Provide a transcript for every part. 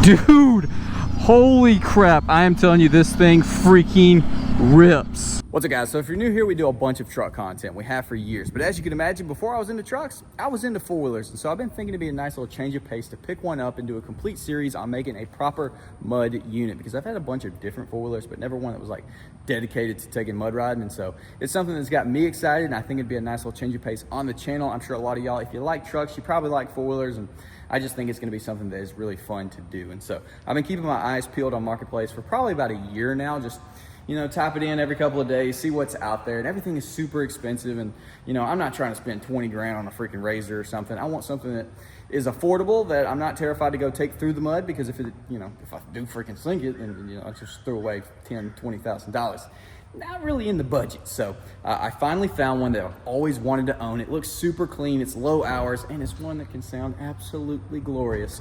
Dude, holy crap. I am telling you, this thing freaking rips. What's up, guys? So if you're new here, we do a bunch of truck content. We have for years. But as you can imagine, before I was into trucks, I was into four-wheelers. And so I've been thinking it'd be a nice little change of pace to pick one up and do a complete series on making a proper mud unit. Because I've had a bunch of different four-wheelers, but never one that was like dedicated to taking mud riding. And so it's something that's got me excited. And I think it'd be a nice little change of pace on the channel. I'm sure a lot of y'all, if you like trucks, you probably like four-wheelers. And I just think it's going to be something that is really fun to do. And so I've been keeping my eyes peeled on Marketplace for probably about a year now. Just, you know, tap it in every couple of days, see what's out there. And everything is super expensive. And, you know, I'm not trying to spend 20 grand on a freaking Razor or something. I want something that is affordable, that I'm not terrified to go take through the mud, because if it, you know, if I do freaking sink it, and, you know, I just throw away $10,000, $20,000. Not really in the budget. So I finally found one that I've always wanted to own. It looks super clean, it's low hours, and it's one that can sound absolutely glorious.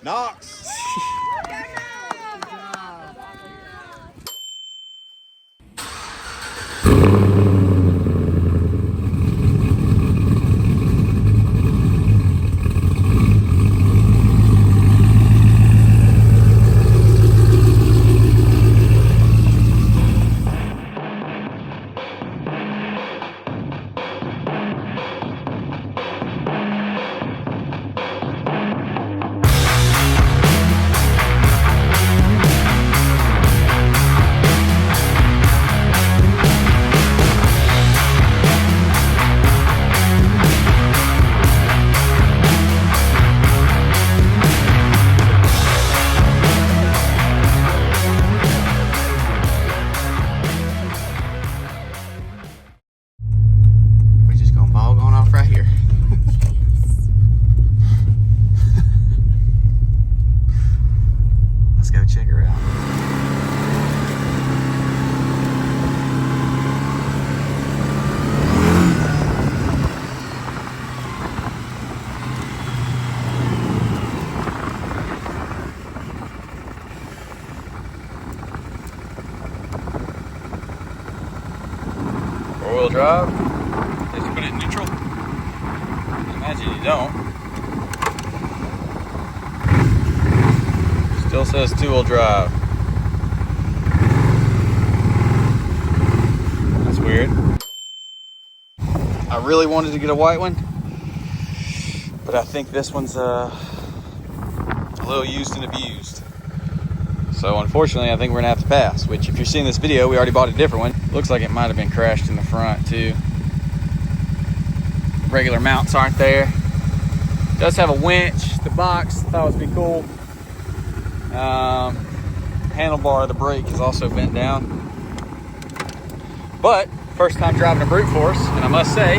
Knox. Four-wheel drive. Just put it in neutral. Imagine you don't. Still says two-wheel drive. That's weird. I really wanted to get a white one, but I think this one's a little used and abused. So unfortunately, I think we're gonna have to pass, which if you're seeing this video, we already bought a different one. Looks like it might have been crashed in the front too. Regular mounts aren't there. It does have a winch. The box, thought it would be cool. Handlebar of the brake is also bent down. But first time driving a brute force, and I must say,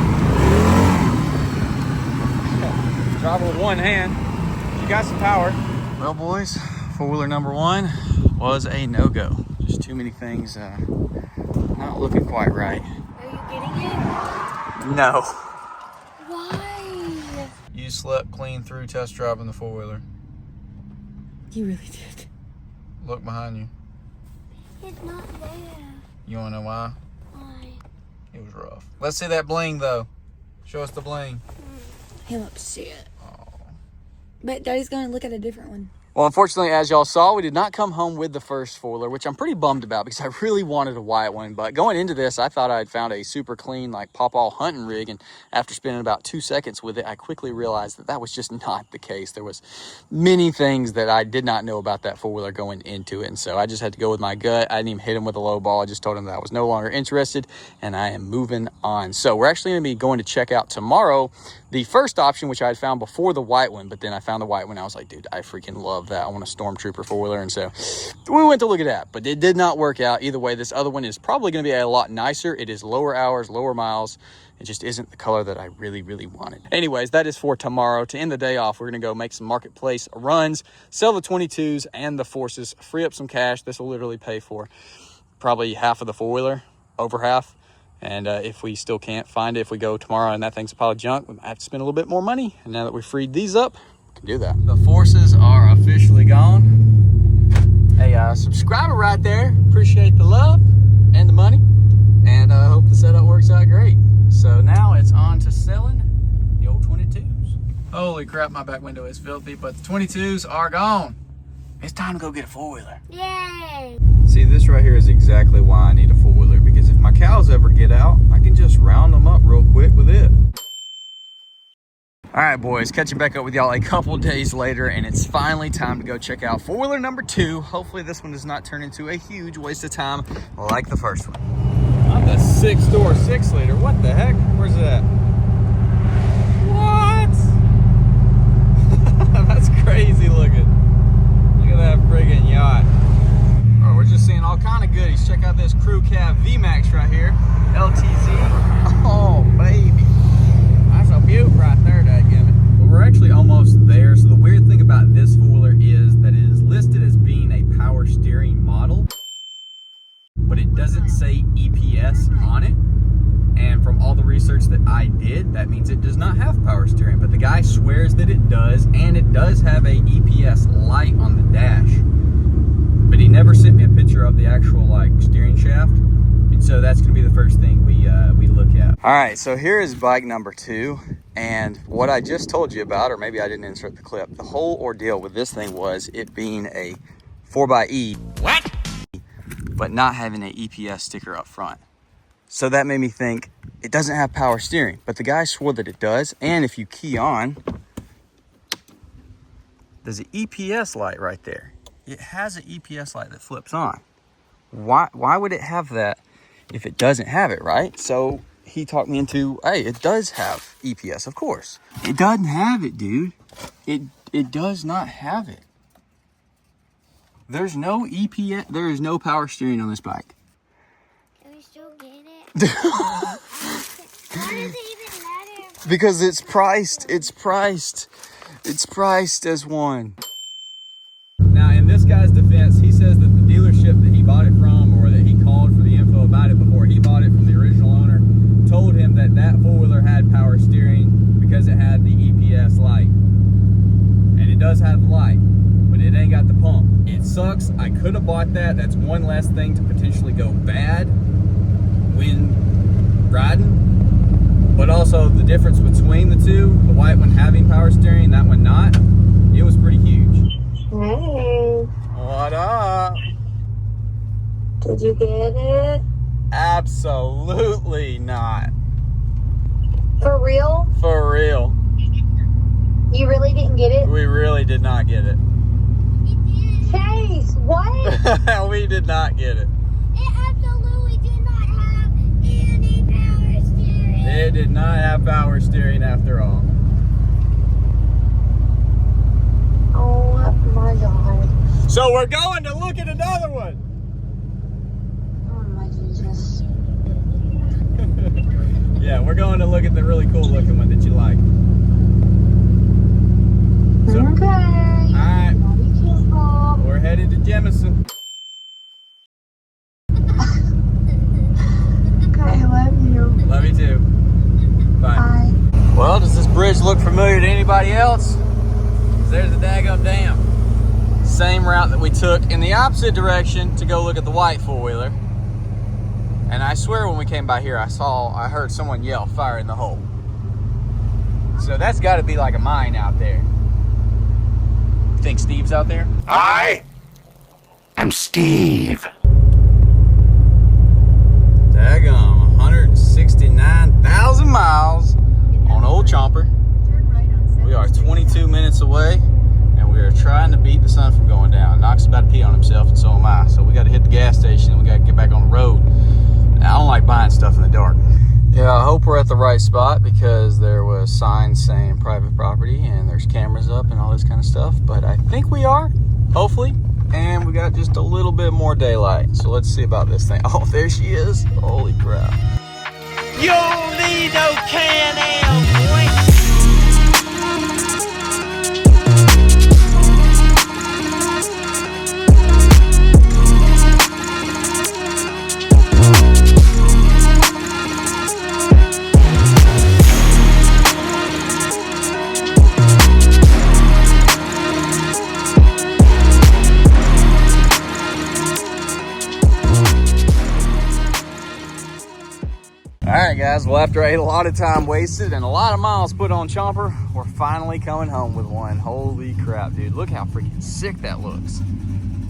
driving with one hand, you got some power. Well, boys, four-wheeler number one was a no-go. Just too many things not looking quite right. Are you getting it? No. Why? You slept clean through test driving the four-wheeler. You really did. Look behind you. It's not there. You wanna know why? Why? It was rough. Let's see that bling though. Show us the bling. He'll see it. Oh. But Daddy's gonna look at a different one. Well, unfortunately, as y'all saw, we did not come home with the first four-wheeler, which I'm pretty bummed about because I really wanted a white one. But going into this, I thought I'd found a super clean, like, pop-all hunting rig. And after spending about 2 seconds with it, I quickly realized that that was just not the case. There was many things that I did not know about that four-wheeler going into it. And so I just had to go with my gut. I didn't even hit him with a low ball. I just told him that I was no longer interested, and I am moving on. So we're actually going to be going to check out tomorrow the first option, which I had found before the white one, but then I found the white one. I was like, dude, I freaking love that. I want a Stormtrooper four-wheeler. And so we went to look at that, but it did not work out. Either way, this other one is probably going to be a lot nicer. It is lower hours, lower miles. It just isn't the color that I really, really wanted. Anyways, that is for tomorrow. To end the day off, we're going to go make some Marketplace runs, sell the 22s and the Forces, free up some cash. This will literally pay for probably half of the four-wheeler, over half. And if we still can't find it, if we go tomorrow and that thing's a pile of junk, we might have to spend a little bit more money. And now that we've freed these up, we can do that. The Forces are officially gone. Hey, subscriber right there. Appreciate the love and the money. And I hope the setup works out great. So now it's on to selling the old 22s. Holy crap, my back window is filthy, but the 22s are gone. It's time to go get a four-wheeler. Yay! See, this right here is exactly why I need a four-wheeler, because if my cows ever get out, I can just round them up real quick with it. All right, boys, catching back up with y'all a couple days later, and it's finally time to go check out four-wheeler number 2. Hopefully this one does not turn into a huge waste of time like the first one. Not the 6-door 6-liter. What the heck? Where's it at? What? That's crazy looking. Look at that friggin' yacht. Oh, we're just seeing all kind of goodies. Check out this Crew Cab VMAX right here. LTZ. Oh, baby. That's a beaut right there, dadgummit. Well, we're actually almost there. So the weird thing about this four-wheeler is that it is listed as being a power steering model, but it doesn't say EPS on it. And from all the research that I did, that means it does not have power steering. But the guy swears that it does, and it does have a EPS light on the dash. But he never sent me a picture of the actual like steering shaft. And so that's gonna be the first thing we look at. All right, so here is bike number 2. And what I just told you about, or maybe I didn't insert the clip, the whole ordeal with this thing was it being a 4xe. What? But not having an EPS sticker up front. So that made me think it doesn't have power steering, but the guy swore that it does. And if you key on, there's an EPS light right there. It has an EPS light that flips on. Why would it have that if it doesn't have it, right? So he talked me into, hey, it does have EPS, of course. It doesn't have it, dude. It does not have it. There's no EPS, there is no power steering on this bike. Can we still get it? Why does it even matter? Because it's priced as one. Now, in this guy's defense, he says that the dealership that he bought it from, or that he called for the info about it before he bought it from the original owner, told him that that four-wheeler had power steering because it had the EPS light. And it does have the light, but it ain't got the pump. It sucks. I could have bought that. That's one less thing to potentially go bad when riding. But also the difference between the two, the white one having power steering, that one not, it was pretty huge. Hey. What up? Did you get it? Absolutely not. For real? For real. You really didn't get it? We really did not get it. Chase, what? We did not get it. It absolutely did not have any power steering. It did not have power steering after all. Oh my god. So we're going to look at another one. Oh my Jesus. Yeah, we're going to look at the really cool looking one that you like. So, Okay. alright, Be careful. we're headed to Jemison. Okay, love you. Love you too. Bye. Bye. Well, does this bridge look familiar to anybody else? There's the daggum dam. Same route that we took in the opposite direction to go look at the white four-wheeler. And I swear when we came by here, I heard someone yell, "Fire in the hole." So that's got to be like a mine out there. You think Steve's out there? I am Steve. Daggum, 169,000 miles on Old Chomper. We are 22 minutes away, and we are trying to beat the sun from going down. Knox is about to pee on himself, and so am I. So we got to hit the gas station, and we got to get back on the road. Now, I don't like buying stuff in the dark. Yeah, I hope we're at the right spot, because there was signs saying private property, and there's cameras up and all this kind of stuff. But I think we are, hopefully. And we got just a little bit more daylight. So let's see about this thing. Oh, there she is. Holy crap. You don't need no Can-Am, boy. Alright guys, well after a lot of time wasted and a lot of miles put on Chomper, we're finally coming home with one. Holy crap, dude. Look how freaking sick that looks.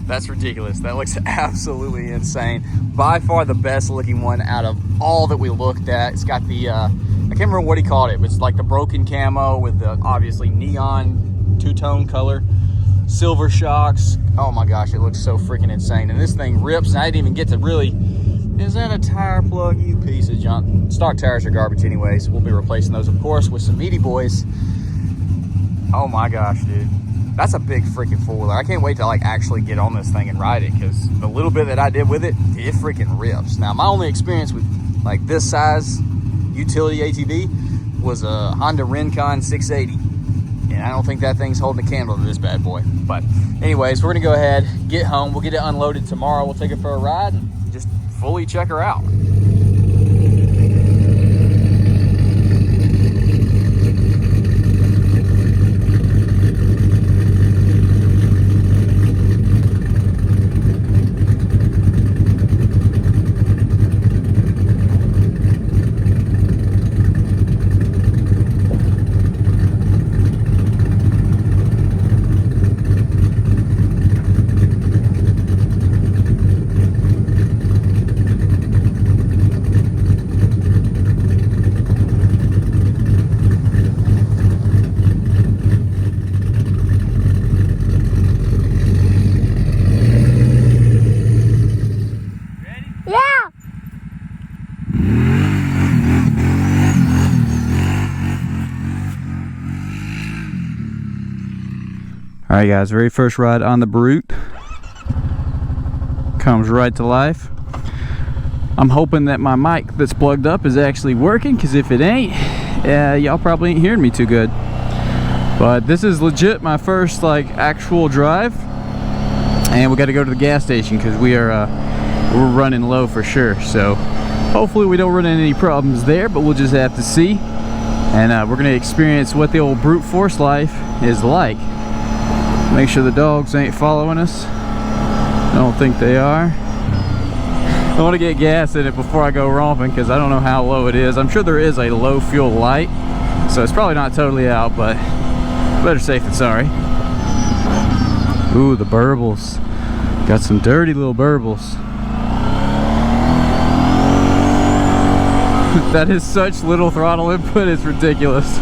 That's ridiculous. That looks absolutely insane. By far the best looking one out of all that we looked at. It's got the, I can't remember what he called it, but it's like the broken camo with the obviously neon two-tone color. Silver shocks. Oh my gosh, it looks so freaking insane. And this thing rips, and I didn't even get to really... Is that a tire plug, you piece of junk? Stock tires are garbage anyways. We'll be replacing those, of course, with some meaty boys. Oh my gosh, dude. That's a big freaking four-wheeler. I can't wait to like actually get on this thing and ride it, because the little bit that I did with it, it freaking rips. Now, my only experience with like this size utility ATV was a Honda Rincon 680. And I don't think that thing's holding a candle to this bad boy. But anyways, we're gonna go ahead, get home. We'll get it unloaded tomorrow. We'll take it for a ride and just fully check her out. All right guys, very first ride on the Brute. Comes right to life. I'm hoping that my mic that's plugged up is actually working, because if it ain't, y'all probably ain't hearing me too good. But this is legit my first like actual drive, and we got to go to the gas station because we're running low for sure. So hopefully we don't run into any problems there, but we'll just have to see. And we're gonna experience what the old brute force life is like. Make sure the dogs ain't following us. I don't think they are. I want to get gas in it before I go romping, because I don't know how low it is. I'm sure there is a low fuel light, so it's probably not totally out, but better safe than sorry. Ooh, the burbles. Got some dirty little burbles. That is such little throttle input, it's ridiculous.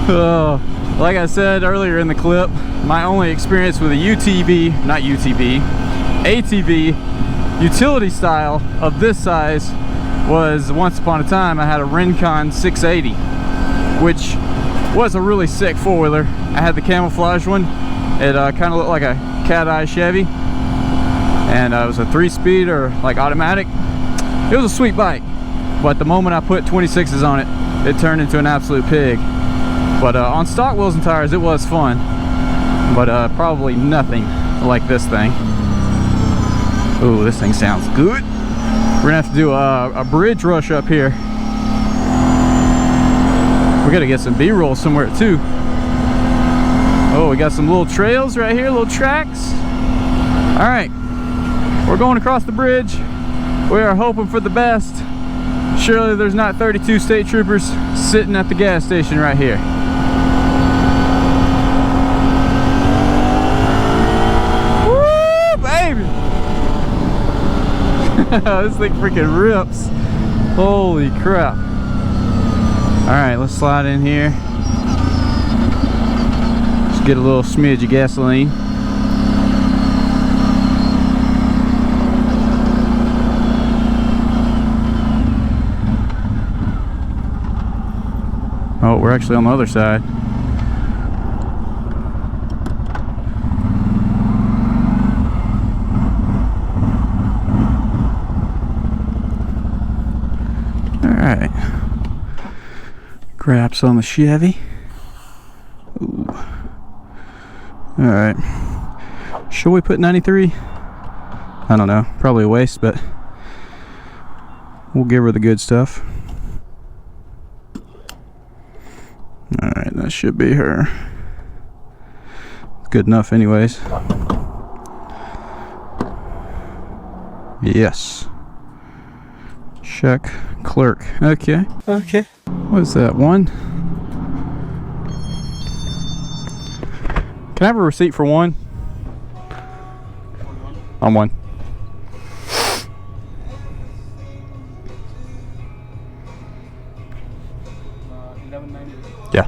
Oh. Like I said earlier in the clip, my only experience with a ATV utility style of this size was once upon a time I had a Rincon 680, which was a really sick four-wheeler. I had the camouflage one. It kind of looked like a cat eye Chevy, and it was a 3-speed or like automatic. It was a sweet bike, but the moment I put 26s on it, it turned into an absolute pig. But on stock wheels and tires, it was fun, but probably nothing like this thing. Ooh, this thing sounds good. We're gonna have to do a bridge rush up here. We gotta get some B-roll somewhere too. Oh, we got some little trails right here, little tracks. All right, we're going across the bridge. We are hoping for the best. Surely there's not 32 state troopers sitting at the gas station right here. This thing freaking rips. Holy crap. Alright, let's slide in here. Just get a little smidge of gasoline. Oh, we're actually on the other side. Alright, Graps on the Chevy. Ooh. Alright, should we put 93? I don't know, probably a waste, but we'll give her the good stuff. Alright, that should be her. Good enough anyways. Yes. Check clerk. Okay. Okay. What is that? One? Can I have a receipt for one? On one. Yeah.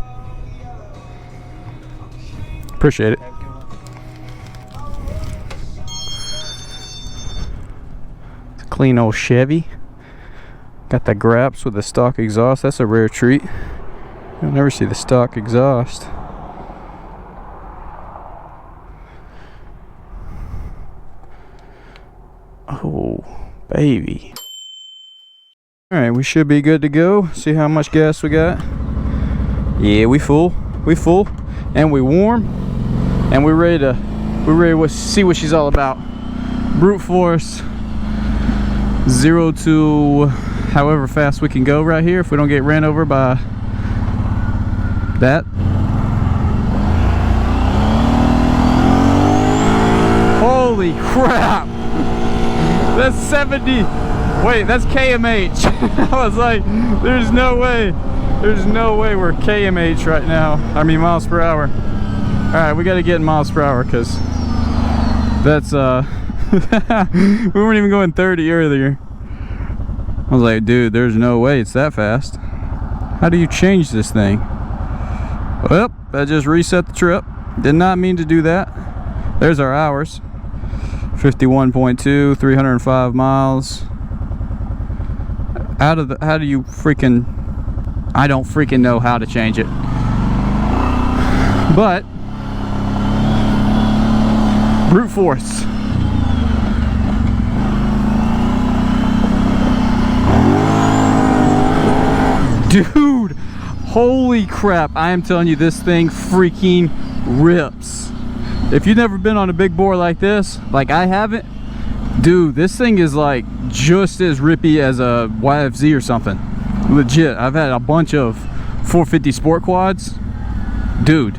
Appreciate it. It's a clean old Chevy. Got the Graps with the stock exhaust. That's a rare treat. You'll never see the stock exhaust. Oh, baby. Alright, we should be good to go. See how much gas we got. Yeah, we full. We full. And we warm. And we're ready to see what she's all about. Brute force. 0 to however fast we can go right here if we don't get ran over by that. Holy crap! That's 70. Wait, that's KMH. I was like, there's no way. There's no way we're KMH right now. I mean miles per hour. Alright, we gotta get in miles per hour because that's we weren't even going 30 earlier. I was like, dude, there's no way it's that fast. How do you change this thing? Well, I just reset the trip. Did not mean to do that. There's our hours. 51.2, 305 miles. How do you freaking, I don't freaking know how to change it. But brute force. Dude, holy crap. I am telling you, this thing freaking rips. If you've never been on a big bore like this, like I haven't, dude, this thing is like just as rippy as a YFZ or something. Legit. I've had a bunch of 450 sport quads. Dude,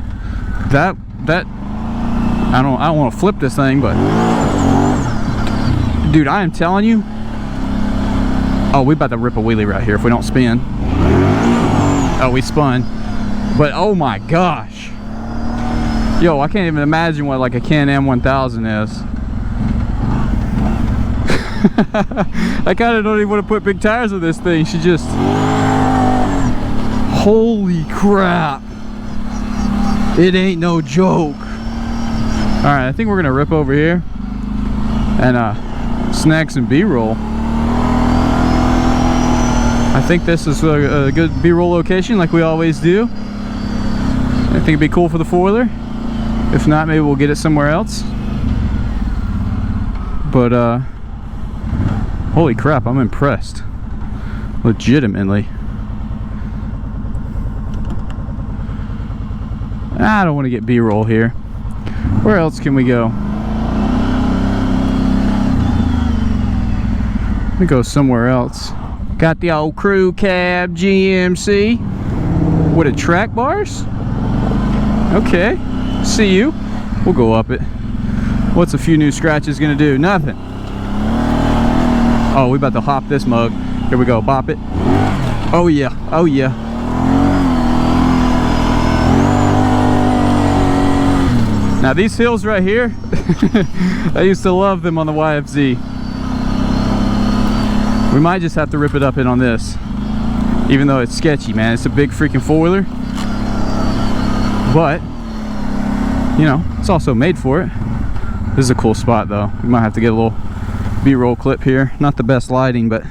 that I don't want to flip this thing, but dude, I am telling you. Oh, we about to rip a wheelie right here if we don't spin. Oh, we spun. But oh my gosh. Yo, I can't even imagine what like a Can-Am 1000 is. I kind of don't even want to put big tires on this thing. She just... Holy crap. It ain't no joke. Alright, I think we're going to rip over here and snag some B-roll. I think this is a good B-roll location like we always do. I think it'd be cool for the foiler. If not, maybe we'll get it somewhere else. But holy crap, I'm impressed. Legitimately. I don't want to get B-roll here. Where else can we go? Let me go somewhere else. Got the old crew cab GMC with a track bars. Okay, see you. We'll go up it. What's a few new scratches gonna do? Nothing. Oh, we about to hop this mug. Here we go, bop it. Oh yeah, oh yeah. Now these hills right here, I used to love them on the YFZ. We might just have to rip it up in on this, even though it's sketchy, man. It's a big freaking four-wheeler, but you know, it's also made for it. This is a cool spot though. We might have to get a little B-roll clip here. Not the best lighting, but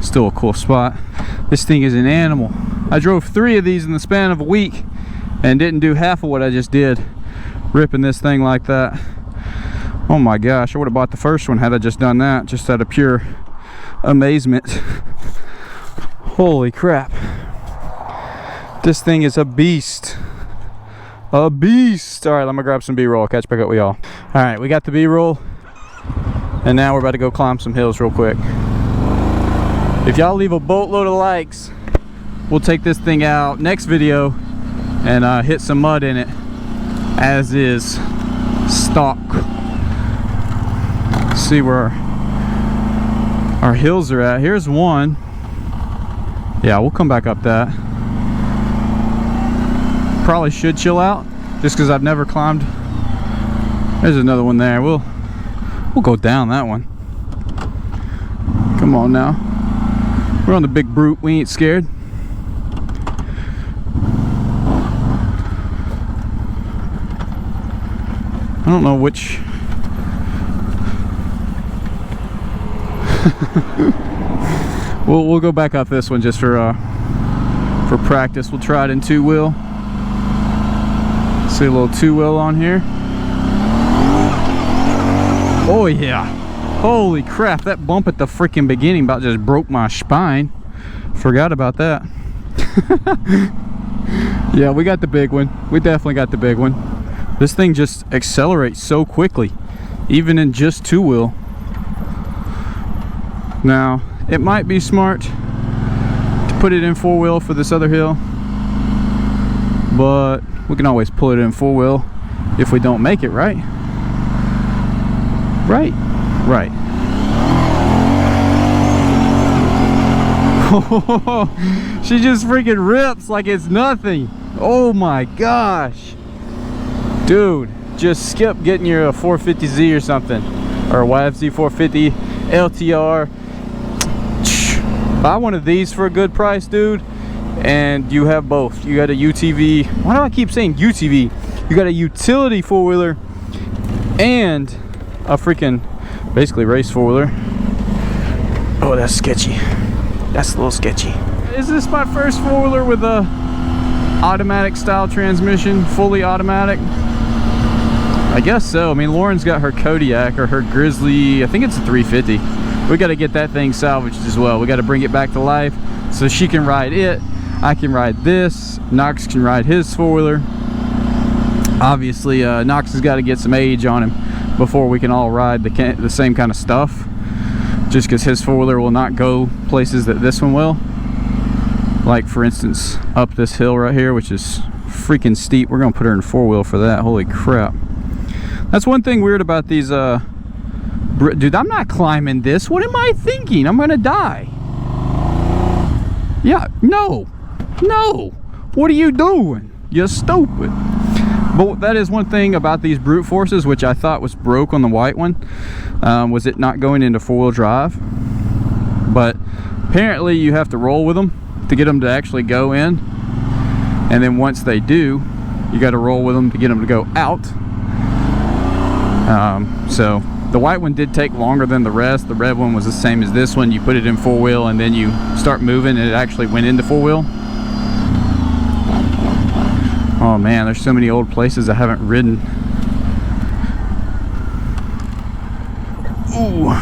still a cool spot. This thing is an animal. I drove 3 of these in the span of a week and didn't do half of what I just did ripping this thing like that. Oh my gosh, I would have bought the first one had I just done that, just out of pure amazement. Holy crap. This thing is a beast. A beast. All right, I'm gonna grab some B-roll. Catch back up with y'all. All right, we got the B-roll, and now we're about to go climb some hills real quick. If y'all leave a boatload of likes, we'll take this thing out next video and hit some mud in it as is stock. See where, our hills are at. Here's one. Yeah, we'll come back up that. Probably should chill out just because I've never climbed. There's another one there. We'll go down that one. Come on now. We're on the big brute. We ain't scared. I don't know which. We'll go back up this one just for practice. We'll try it in 2-wheel. See a little 2-wheel on here. Oh yeah! Holy crap! That bump at the freaking beginning about just broke my spine. Forgot about that. Yeah, we got the big one. We definitely got the big one. This thing just accelerates so quickly, even in just 2-wheel. Now, it might be smart to put it in 4-wheel for this other hill, but we can always pull it in 4-wheel if we don't make it, right? Right. She just freaking rips like it's nothing. Oh my gosh. Dude, just skip getting your 450Z or something, or a YFZ 450 LTR. Buy one of these for a good price, dude, and you have both. You got a UTV. Why do I keep saying UTV? You got a utility 4-wheeler and a freaking basically race 4-wheeler. Oh, that's sketchy. That's a little sketchy. Is this my first 4-wheeler with a automatic style transmission, fully automatic? I guess so. I mean, Lauren's got her Kodiak or her Grizzly. I think it's a 350. We got to get that thing salvaged as well. We got to bring it back to life so she can ride it. I can ride this. Knox can ride his 4-wheeler. Obviously, Knox has got to get some age on him before we can all ride the same kind of stuff. Just because his 4-wheeler will not go places that this one will. Like, for instance, up this hill right here, which is freaking steep. We're going to put her in 4-wheel for that. Holy crap. That's one thing weird about these, dude, I'm not climbing this. What am I thinking? I'm gonna die. Yeah, no. What are you doing? You're stupid. But that is one thing about these brute forces, which I thought was broke on the white one, was it not going into 4-wheel drive. But apparently you have to roll with them to get them to actually go in. And then once they do, you got to roll with them to get them to go out. So the white one did take longer than the rest. The red one was the same as this one. You put it in 4-wheel and then you start moving and it actually went into 4-wheel. Oh man, there's so many old places I haven't ridden. Ooh.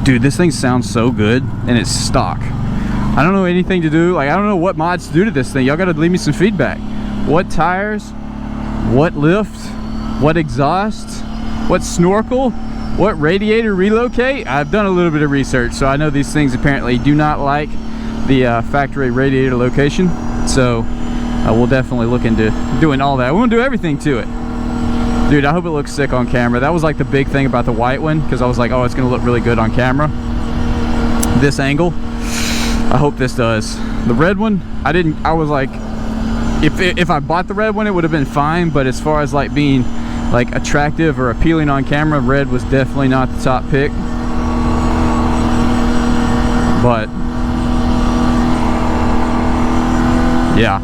Dude, this thing sounds so good and it's stock. I don't know anything to do. Like, I don't know what mods to do to this thing. Y'all gotta leave me some feedback. What tires? What lift? What exhaust? What snorkel? What radiator relocate? I've done a little bit of research, so I know these things apparently do not like the factory radiator location. So we'll definitely look into doing all that. We won't do everything to it. Dude, I hope it looks sick on camera. That was like the big thing about the white one, because I was like, oh, it's gonna look really good on camera. This angle. I hope this does. The red one, I was like, if I bought the red one, it would have been fine, but as far as like being like attractive or appealing on camera, red was definitely not the top pick. But yeah,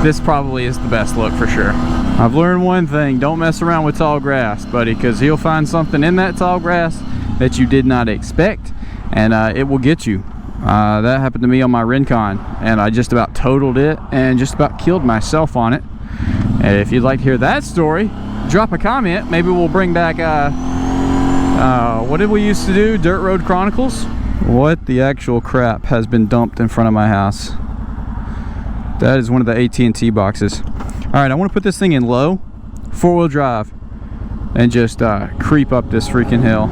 this probably is the best look for sure. I've learned one thing: don't mess around with tall grass, buddy, because he'll find something in that tall grass that you did not expect, and it will get you. That happened to me on my Rincon, and I just about totaled it and just about killed myself on it. And if you'd like to hear that story, drop a comment. Maybe we'll bring back what did we used to do? Dirt Road Chronicles? What the actual crap has been dumped in front of my house? That is one of the AT&T boxes. Alright, I want to put this thing in low, 4-wheel drive, and just creep up this freaking hill.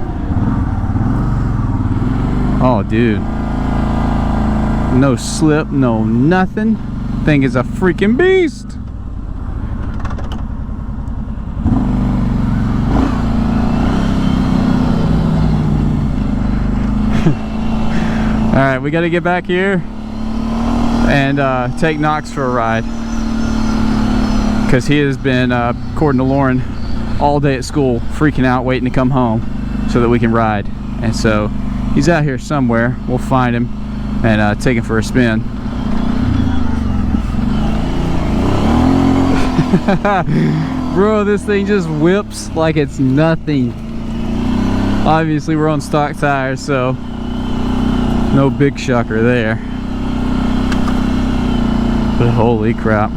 Oh, dude. No slip, no nothing. Thing is a freaking beast. All right, we got to get back here and take Knox for a ride, because he has been, according to Lauren, all day at school freaking out waiting to come home so that we can ride. And so he's out here somewhere. We'll find him and take him for a spin. Bro, this thing just whips like it's nothing. Obviously we're on stock tires, so no big shocker there. But holy crap.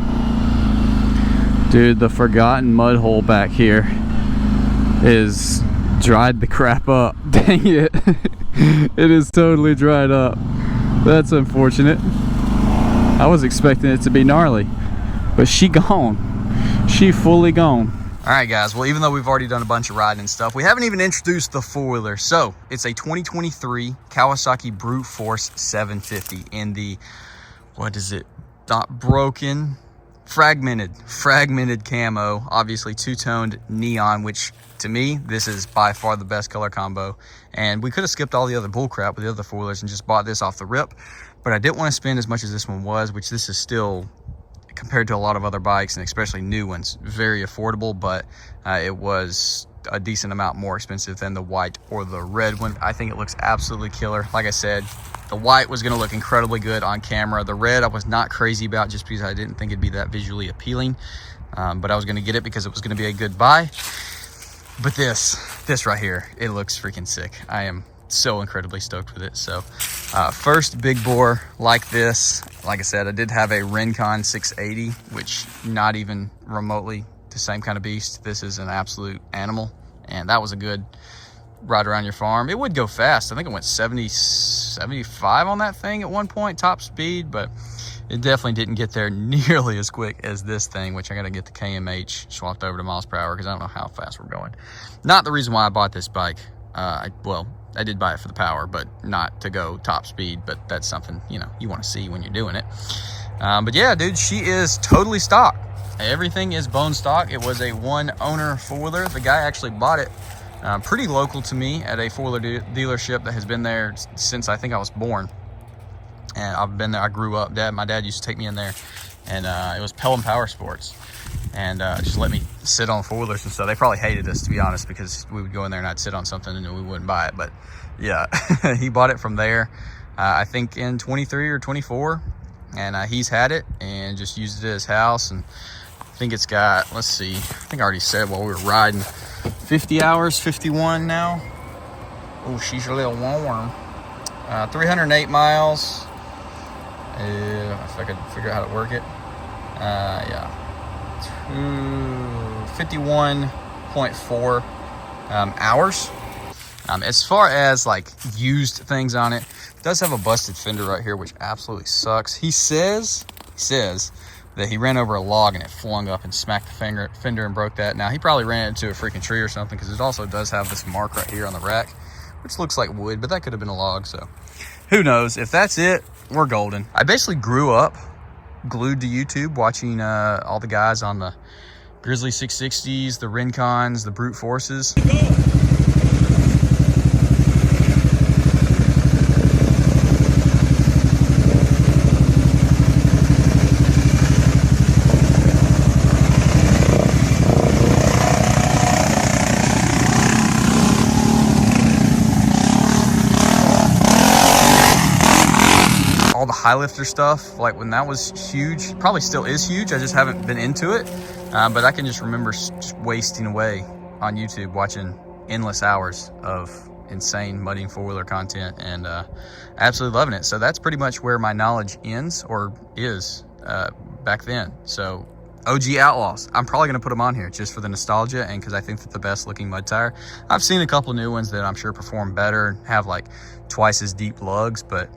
Dude, the forgotten mud hole back here is dried the crap up. Dang it. It is totally dried up. That's unfortunate. I was expecting it to be gnarly, but she gone. She fully gone. All right, guys. Well, even though we've already done a bunch of riding and stuff, we haven't even introduced the four-wheeler. So it's a 2023 Kawasaki Brute Force 750 in the, what is it? Not broken, fragmented camo. Obviously two-toned neon, which to me, this is by far the best color combo. And we could have skipped all the other bullcrap with the other four-wheelers and just bought this off the rip. But I didn't want to spend as much as this one was, which this is still, compared to a lot of other bikes and especially new ones, very affordable, but it was a decent amount more expensive than the white or the red one. I think it looks absolutely killer. Like I said, the white was going to look incredibly good on camera. The red I was not crazy about just because I didn't think it'd be that visually appealing, but I was going to get it because it was going to be a good buy. But this right here, it looks freaking sick. I am so incredibly stoked with it. So first big bore like this. Like I said, I did have a Rincon 680, which not even remotely the same kind of beast. This is an absolute animal, and that was a good ride around your farm. It would go fast. I think it went 70, 75 on that thing at one point, top speed, but it definitely didn't get there nearly as quick as this thing, which I got to get the KMH swapped over to miles per hour because I don't know how fast we're going. Not the reason why I bought this bike. Well, I did buy it for the power, but not to go top speed, but that's something, you know, you want to see when you're doing it. But yeah, dude, she is totally stock. Everything is bone stock. It was a one owner four-wheeler. The guy actually bought it pretty local to me at a four-wheeler dealership that has been there since I think I was born. And I've been there, I grew up. My dad used to take me in there, and it was Pelham Power Sports, and just let me sit on four-wheelers and stuff. They probably hated us, to be honest, because we would go in there and I'd sit on something and we wouldn't buy it. But yeah, he bought it from there, I think in 23 or 24, and he's had it and just used it at his house. And I think it's got, let's see, I think I already said while we were riding, 50 hours, 51 now. Oh, she's a little warm. 308 miles. If I could figure out how to work it. Yeah. 51.4 hours. As far as like used things on it, it does have a busted fender right here, which absolutely sucks. He says that he ran over a log and it flung up and smacked the fender and broke that. Now, he probably ran into a freaking tree or something, because it also does have this mark right here on the rack, which looks like wood, but that could have been a log, so who knows? If that's it, we're golden. I basically grew up glued to YouTube watching all the guys on the Grizzly 660s, the Rincons, the Brute Forces. All the Highlifter stuff, like when that was huge, probably still is huge. I just haven't been into it, but I can just remember wasting away on YouTube watching endless hours of insane mudding four-wheeler content, and absolutely loving it. So that's pretty much where my knowledge ends, or is, back then. So OG Outlaws, I'm probably going to put them on here just for the nostalgia and because I think that the best looking mud tire. I've seen a couple new ones that I'm sure perform better and have like twice as deep lugs, but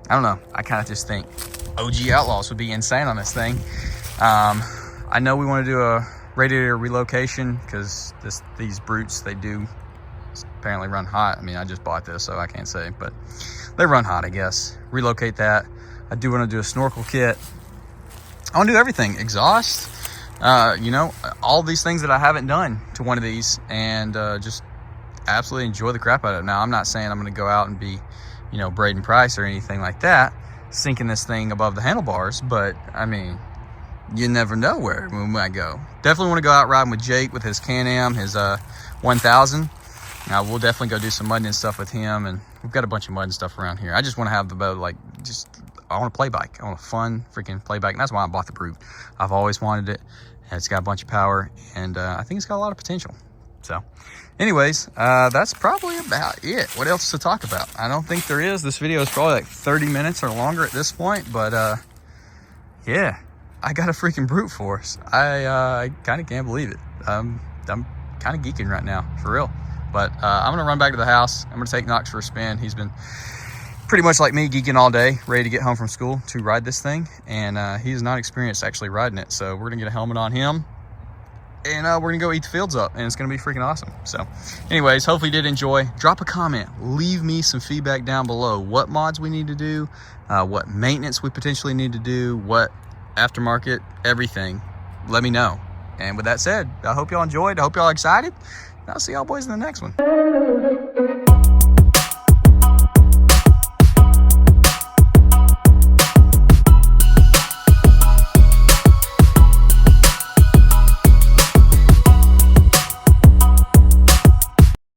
I don't know. I kind of just think OG Outlaws would be insane on this thing. I know we want to do a radiator relocation because these Brutes, they do apparently run hot. I mean, I just bought this, so I can't say, but they run hot, I guess. Relocate that. I do want to do a snorkel kit. I want to do everything. Exhaust, you know, all these things that I haven't done to one of these, and just absolutely enjoy the crap out of it. Now, I'm not saying I'm going to go out and be you know, Braden Price or anything like that, sinking this thing above the handlebars. But I mean, you never know where we might go. Definitely want to go out riding with Jake with his Can-Am, his 1000. We'll definitely go do some mudding and stuff with him, and we've got a bunch of mud and stuff around here. I just want to have the boat, like, I want a play bike. I want a fun freaking play bike, and that's why I bought the Brute. I've always wanted it. It's got a bunch of power, and I think it's got a lot of potential. So anyways, that's probably about it. What else to talk about? I don't think there is. This video is probably like 30 minutes or longer at this point, but yeah, I got a freaking Brute Force. I kind of can't believe it. I'm kind of geeking right now, for real. But I'm gonna run back to the house. I'm gonna take Knox for a spin. He's been pretty much like me, geeking all day, ready to get home from school to ride this thing. And he's not experienced actually riding it. So we're gonna get a helmet on him, and we're gonna go eat the fields up, and it's gonna be freaking awesome. So anyways, hopefully you did enjoy. Drop a comment, leave me some feedback down below. What mods we need to do, what maintenance we potentially need to do, what aftermarket, everything. Let me know. And with that said, I hope y'all enjoyed. I hope y'all excited. I'll see y'all boys in the next one.